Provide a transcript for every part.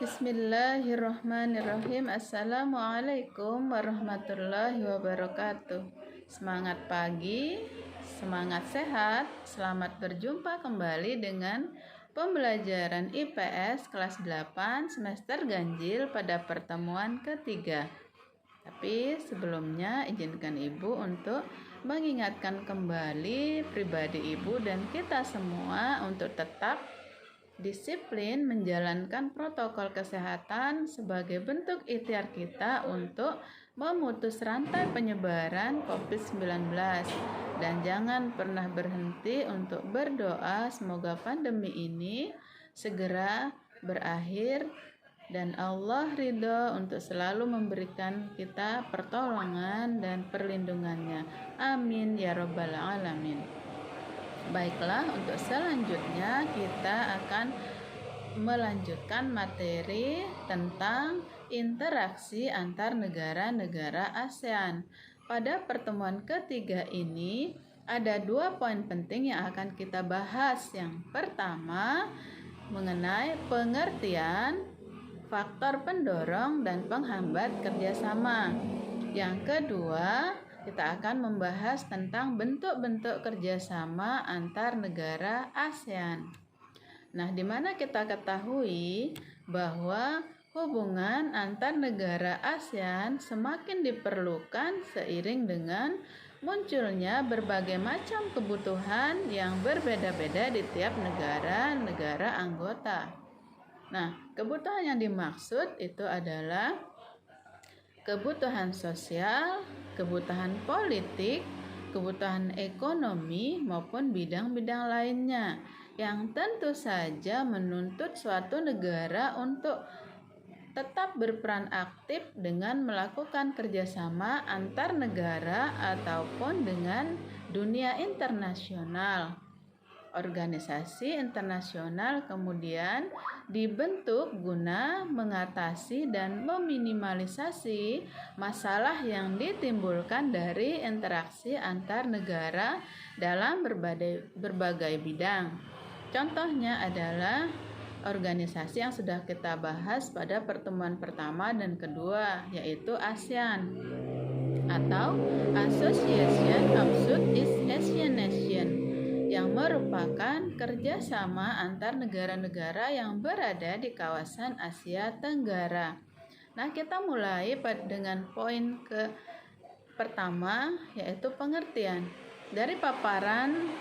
Bismillahirrahmanirrahim. Assalamualaikum warahmatullahi wabarakatuh. Semangat pagi, semangat sehat. Selamat berjumpa kembali dengan pembelajaran IPS kelas 8 semester ganjil pada pertemuan ketiga. Tapi sebelumnya izinkan Ibu untuk mengingatkan kembali pribadi Ibu dan kita semua untuk tetap disiplin menjalankan protokol kesehatan sebagai bentuk ikhtiar kita untuk memutus rantai penyebaran COVID-19 dan jangan pernah berhenti untuk berdoa semoga pandemi ini segera berakhir dan Allah ridho untuk selalu memberikan kita pertolongan dan perlindungannya. Amin ya rabbal alamin. Baiklah, untuk selanjutnya kita akan melanjutkan materi tentang interaksi antar negara-negara ASEAN. Pada pertemuan ketiga ini ada 2 poin penting yang akan kita bahas. Yang pertama mengenai pengertian faktor pendorong dan penghambat kerjasama. Yang kedua kita akan membahas tentang bentuk-bentuk kerjasama antar negara ASEAN. Nah, di mana kita ketahui bahwa hubungan antar negara ASEAN semakin diperlukan seiring dengan munculnya berbagai macam kebutuhan yang berbeda-beda di tiap negara anggota. Nah, kebutuhan yang dimaksud itu adalah kebutuhan sosial, kebutuhan politik, kebutuhan ekonomi, maupun bidang-bidang lainnya yang tentu saja menuntut suatu negara untuk tetap berperan aktif dengan melakukan kerjasama antar negara ataupun dengan dunia internasional. Organisasi internasional kemudian dibentuk guna mengatasi dan meminimalisasi masalah yang ditimbulkan dari interaksi antar negara dalam berbagai bidang. Contohnya adalah organisasi yang sudah kita bahas pada pertemuan pertama dan kedua, yaitu ASEAN atau Association of Southeast Asian Nations, yang merupakan kerjasama antar negara-negara yang berada di kawasan Asia Tenggara. Nah, kita mulai dengan poin pertama, yaitu pengertian. Dari paparan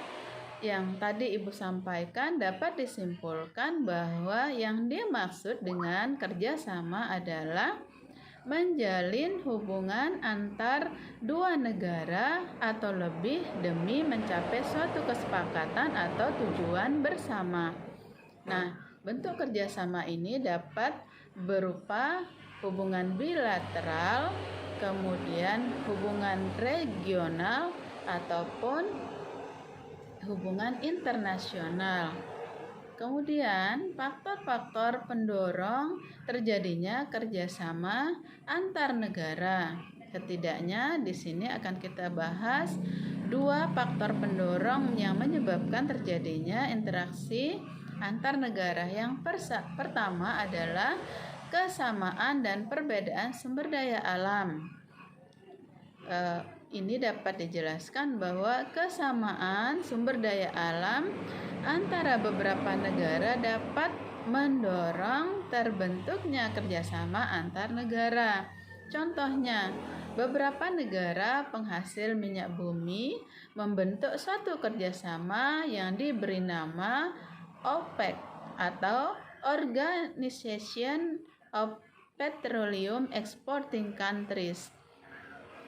yang tadi Ibu sampaikan dapat disimpulkan bahwa yang dimaksud dengan kerjasama adalah menjalin hubungan antar dua negara atau lebih demi mencapai suatu kesepakatan atau tujuan bersama. Nah, bentuk kerjasama ini dapat berupa hubungan bilateral, kemudian hubungan regional, ataupun hubungan internasional. Kemudian, faktor-faktor pendorong terjadinya kerjasama antar negara. Setidaknya di sini akan kita bahas 2 faktor pendorong yang menyebabkan terjadinya interaksi antar negara. Yang pertama adalah kesamaan dan perbedaan sumber daya alam. Ini dapat dijelaskan bahwa kesamaan sumber daya alam antara beberapa negara dapat mendorong terbentuknya kerjasama antar negara. Contohnya, beberapa negara penghasil minyak bumi membentuk suatu kerjasama yang diberi nama OPEC atau Organization of Petroleum Exporting Countries.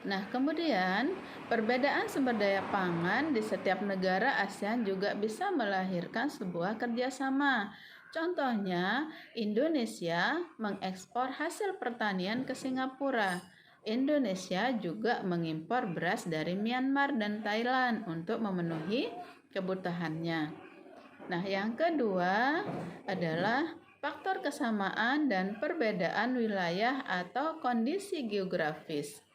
Nah, kemudian perbedaan sumber daya pangan di setiap negara ASEAN juga bisa melahirkan sebuah kerjasama. Contohnya, Indonesia mengekspor hasil pertanian ke Singapura. Indonesia juga mengimpor beras dari Myanmar dan Thailand untuk memenuhi kebutuhannya. Nah, yang kedua adalah faktor kesamaan dan perbedaan wilayah atau kondisi geografis.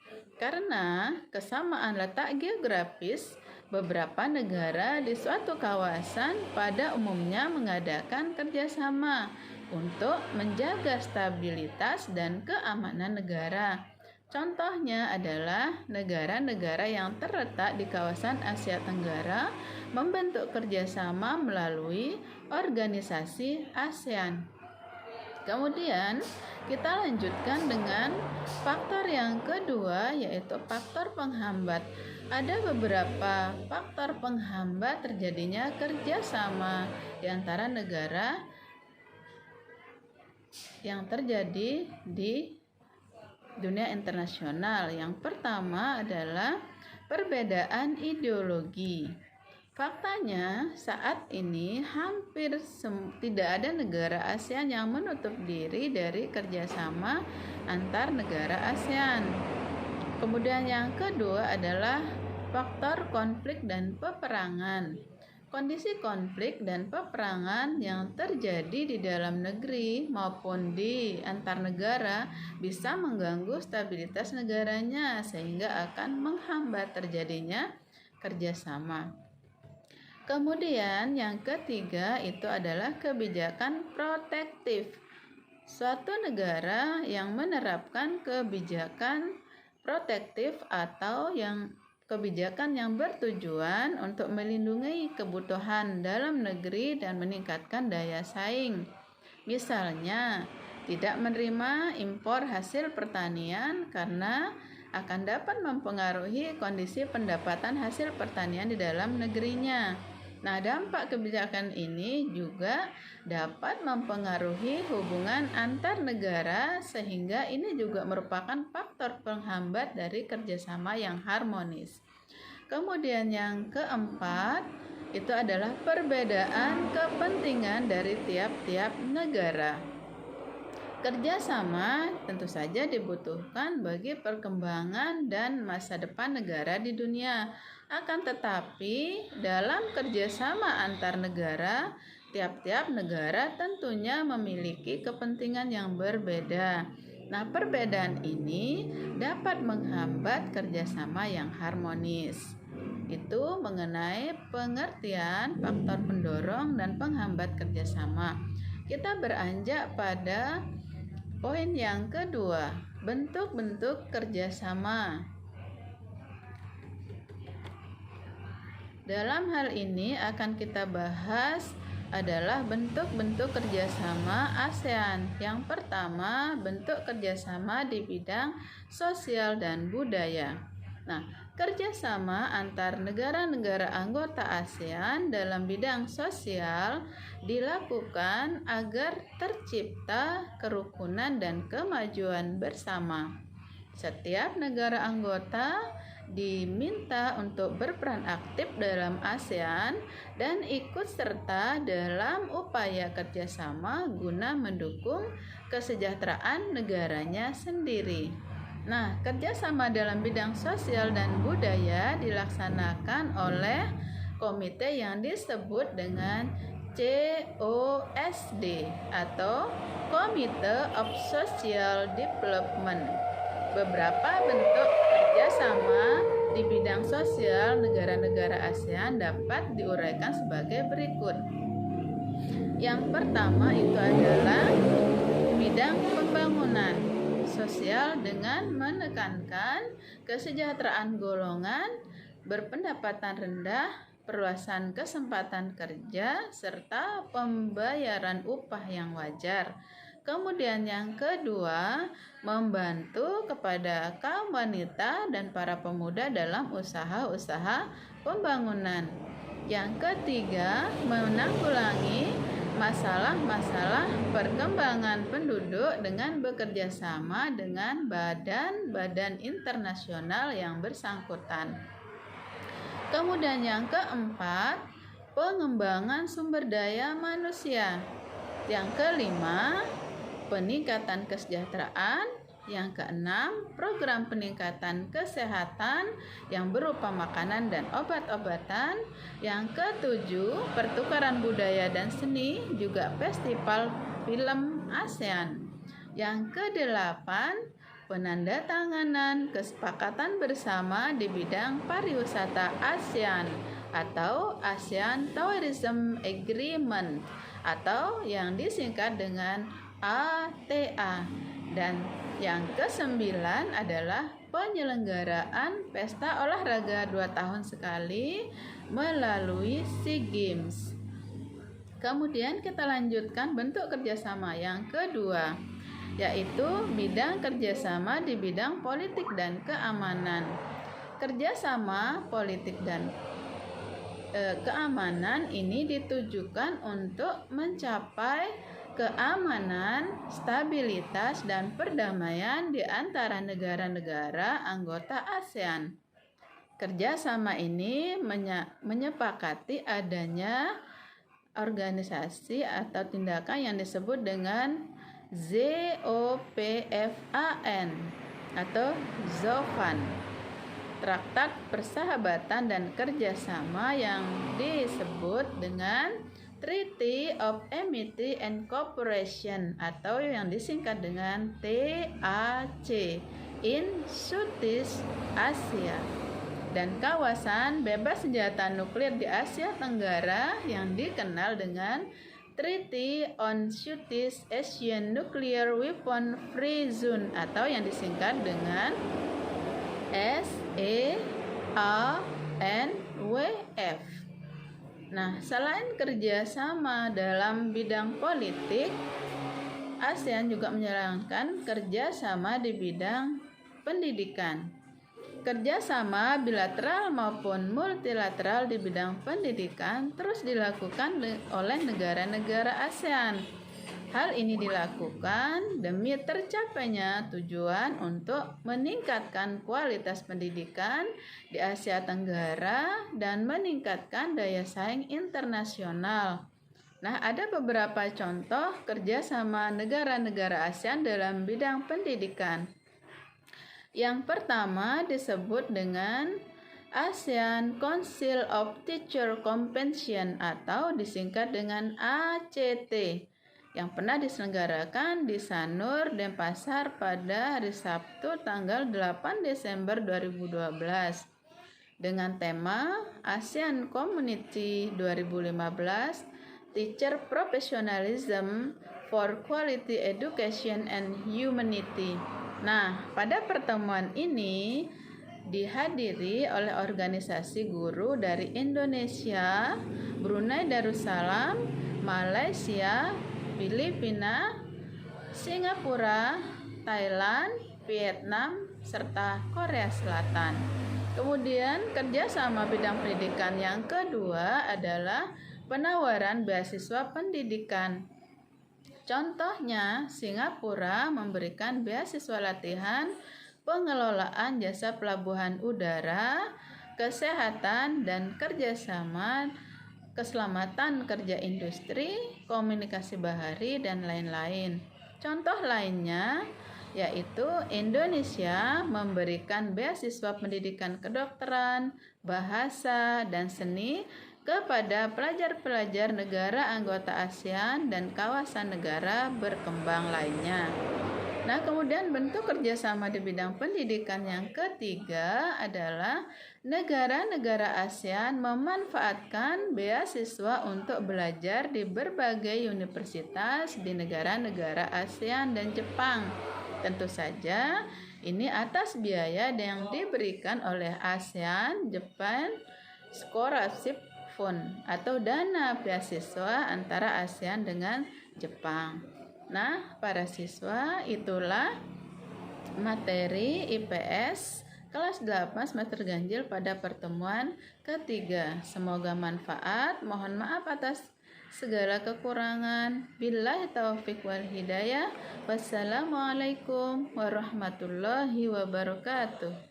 Karena kesamaan letak geografis Beberapa negara di suatu kawasan pada umumnya mengadakan kerjasama untuk menjaga stabilitas dan keamanan negara. Contohnya adalah negara-negara yang terletak di kawasan Asia Tenggara membentuk kerjasama melalui organisasi ASEAN. Kemudian kita lanjutkan dengan faktor yang kedua, yaitu faktor penghambat. Ada beberapa faktor penghambat terjadinya kerjasama di antara negara yang terjadi di dunia internasional. Yang pertama adalah perbedaan ideologi. Faktanya, saat ini hampir tidak ada negara ASEAN yang menutup diri dari kerjasama antar negara ASEAN. Kemudian yang kedua adalah faktor konflik dan peperangan. Kondisi konflik dan peperangan yang terjadi di dalam negeri maupun di antar negara bisa mengganggu stabilitas negaranya sehingga akan menghambat terjadinya kerjasama. Kemudian yang ketiga itu adalah kebijakan protektif. Suatu negara yang menerapkan kebijakan protektif atau kebijakan yang bertujuan untuk melindungi kebutuhan dalam negeri dan meningkatkan daya saing. Misalnya, tidak menerima impor hasil pertanian karena akan dapat mempengaruhi kondisi pendapatan hasil pertanian di dalam negerinya. Nah, dampak kebijakan ini juga dapat mempengaruhi hubungan antar negara sehingga ini juga merupakan faktor penghambat dari kerjasama yang harmonis. Kemudian yang keempat itu adalah perbedaan kepentingan dari tiap-tiap negara. Kerjasama tentu saja dibutuhkan bagi perkembangan dan masa depan negara di dunia. Akan tetapi, dalam kerjasama antar negara, tiap-tiap negara tentunya memiliki kepentingan yang berbeda. Nah, perbedaan ini dapat menghambat kerjasama yang harmonis. Itu mengenai pengertian faktor pendorong dan penghambat kerjasama. Kita beranjak pada poin yang kedua, bentuk-bentuk kerjasama. Dalam hal ini akan kita bahas adalah bentuk-bentuk kerjasama ASEAN. Yang pertama, bentuk kerjasama di bidang sosial dan budaya. Nah, kerjasama antar negara-negara anggota ASEAN dalam bidang sosial dilakukan agar tercipta kerukunan dan kemajuan bersama. Setiap negara anggota diminta untuk berperan aktif dalam ASEAN dan ikut serta dalam upaya kerjasama guna mendukung kesejahteraan negaranya sendiri. Nah, kerjasama dalam bidang sosial dan budaya dilaksanakan oleh komite yang disebut dengan COSD atau Committee of Social Development. Beberapa bentuk kerjasama di bidang sosial negara-negara ASEAN dapat diuraikan sebagai berikut. Yang pertama itu adalah bidang pembangunan sosial dengan menekankan kesejahteraan golongan berpendapatan rendah, perluasan kesempatan kerja, serta pembayaran upah yang wajar. Kemudian yang kedua, membantu kepada kaum wanita dan para pemuda dalam usaha-usaha pembangunan. Yang ketiga, menanggulangi masalah-masalah perkembangan penduduk dengan bekerja sama dengan badan-badan internasional yang bersangkutan. Kemudian yang keempat, pengembangan sumber daya manusia. Yang kelima, peningkatan kesejahteraan. Yang keenam, program peningkatan kesehatan yang berupa makanan dan obat-obatan. Yang ketujuh, pertukaran budaya dan seni, juga festival film ASEAN. Yang kedelapan, penandatanganan kesepakatan bersama di bidang pariwisata ASEAN. atau ASEAN Tourism Agreement atau yang disingkat dengan ATA. Dan yang kesembilan adalah penyelenggaraan pesta olahraga 2 tahun sekali melalui SEA Games. Kemudian kita lanjutkan bentuk kerjasama yang kedua, yaitu bidang kerjasama di bidang politik dan keamanan. Kerjasama politik dan keamanan ini ditujukan untuk mencapai keamanan, stabilitas, dan perdamaian di antara negara-negara anggota ASEAN. Kerjasama ini menyepakati adanya organisasi atau tindakan yang disebut dengan ZOPFAN atau ZOFAN, Traktat Persahabatan dan Kerjasama yang disebut dengan Treaty of Amity and Cooperation atau yang disingkat dengan TAC in Southeast Asia, dan kawasan bebas senjata nuklir di Asia Tenggara yang dikenal dengan Treaty on Southeast Asian Nuclear Weapon Free Zone atau yang disingkat dengan SEANWF. Nah, selain kerjasama dalam bidang politik, ASEAN juga menjalankan kerjasama di bidang pendidikan. Kerjasama bilateral maupun multilateral di bidang pendidikan terus dilakukan oleh negara-negara ASEAN. Hal ini dilakukan demi tercapainya tujuan untuk meningkatkan kualitas pendidikan di Asia Tenggara dan meningkatkan daya saing internasional. Nah, ada beberapa contoh kerjasama negara-negara ASEAN dalam bidang pendidikan. Yang pertama disebut dengan ASEAN Council of Teacher Convention atau disingkat dengan ACT yang pernah diselenggarakan di Sanur, Denpasar pada hari Sabtu tanggal 8 Desember 2012 dengan tema ASEAN Community 2015 Teacher Professionalism for Quality Education and Humanity. Nah, pada pertemuan ini dihadiri oleh organisasi guru dari Indonesia, Brunei Darussalam, Malaysia, Filipina, Singapura, Thailand, Vietnam, serta Korea Selatan. Kemudian kerjasama bidang pendidikan yang kedua adalah penawaran beasiswa pendidikan. Contohnya, Singapura memberikan beasiswa latihan pengelolaan jasa pelabuhan udara, kesehatan, dan kerjasama keselamatan kerja industri, komunikasi bahari, dan lain-lain. Contoh lainnya yaitu Indonesia memberikan beasiswa pendidikan kedokteran, bahasa, dan seni kepada pelajar-pelajar negara anggota ASEAN dan kawasan negara berkembang lainnya. Nah, kemudian bentuk kerjasama di bidang pendidikan yang ketiga adalah negara-negara ASEAN memanfaatkan beasiswa untuk belajar di berbagai universitas di negara-negara ASEAN dan Jepang. Tentu saja ini atas biaya yang diberikan oleh ASEAN Japan Scholarship Fund atau dana beasiswa antara ASEAN dengan Jepang. Nah, para siswa, itulah materi IPS kelas 8 semester ganjil pada pertemuan ketiga. Semoga manfaat. Mohon maaf atas segala kekurangan. Billahi taufiq wal hidayah. Wassalamualaikum warahmatullahi wabarakatuh.